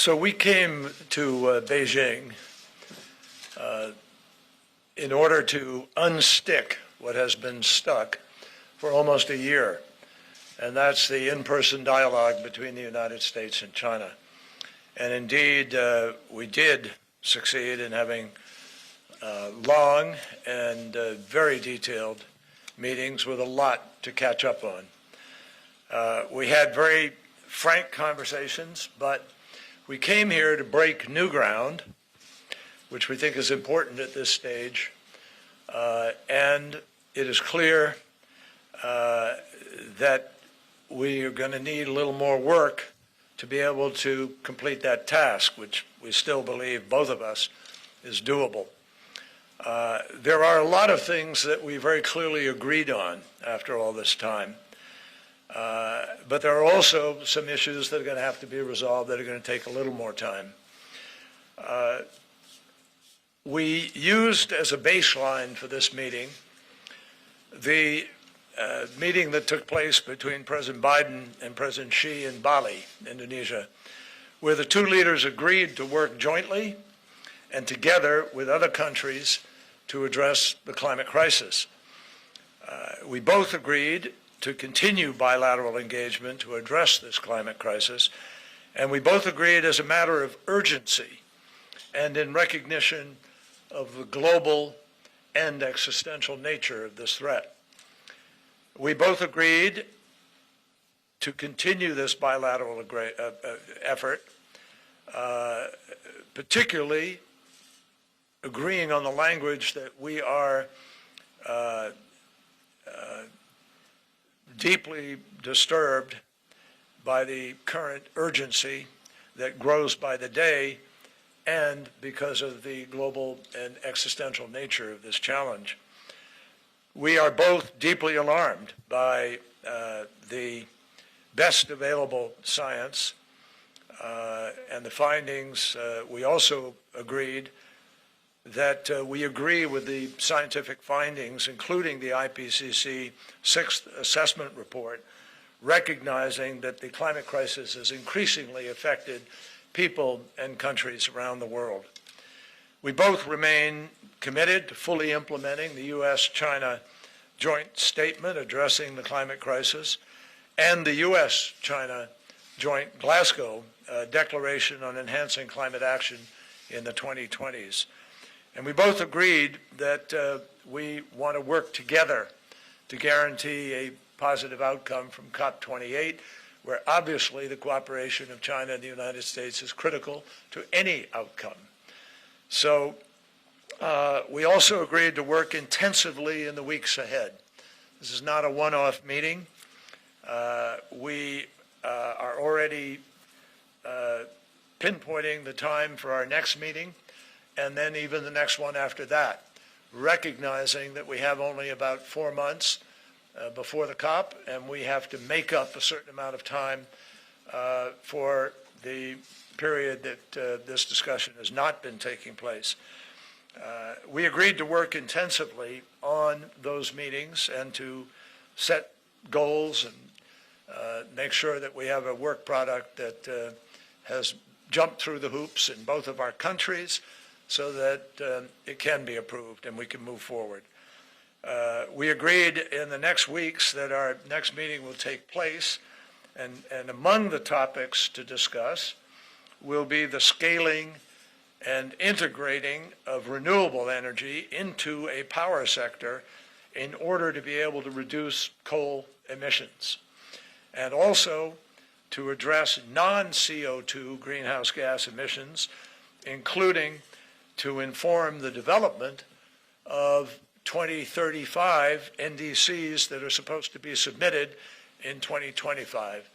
So we came to Beijing in order to unstick what has been stuck for almost a year, and that's the in-person dialogue between the United States and China. And indeed, we did succeed in having long and very detailed meetings with a lot to catch up on. We had very frank conversations, but we came here to break new ground, which we think is important at this stage, and it is clear that we are going to need a little more work to be able to complete that task, which we still believe, both of us, is doable. There are a lot of things that we very clearly agreed on after all this time. But there are also some issues that are going to have to be resolved that are going to take a little more time. We used as a baseline for this meeting the meeting that took place between President Biden and President Xi in Bali, Indonesia, where the two leaders agreed to work jointly and together with other countries to address the climate crisis. We both agreed to continue bilateral engagement to address this climate crisis, and we both agreed as a matter of urgency and in recognition of the global and existential nature of this threat. We both agreed to continue this bilateral effort, particularly agreeing on the language that we are deeply disturbed by the current urgency that grows by the day and because of the global and existential nature of this challenge. We are both deeply alarmed by the best available science and the findings. We also agreed that we agree with the scientific findings, including the IPCC Sixth Assessment Report, recognizing that the climate crisis has increasingly affected people and countries around the world. We both remain committed to fully implementing the U.S.-China joint statement addressing the climate crisis and the U.S.-China joint Glasgow declaration on enhancing climate action in the 2020s. And we both agreed that we want to work together to guarantee a positive outcome from COP28, where obviously the cooperation of China and the United States is critical to any outcome. So we also agreed to work intensively in the weeks ahead. This is not a one-off meeting. We are already pinpointing the time for our next meeting, and then even the next one after that, recognizing that we have only about 4 months before the COP, and we have to make up a certain amount of time for the period that this discussion has not been taking place. We agreed to work intensively on those meetings and to set goals and make sure that we have a work product that has jumped through the hoops in both of our countries so that it can be approved and we can move forward. We agreed in the next weeks that our next meeting will take place, and among the topics to discuss will be the scaling and integrating of renewable energy into a power sector in order to be able to reduce coal emissions, and also to address non-CO2 greenhouse gas emissions, including to inform the development of 2035 NDCs that are supposed to be submitted in 2025.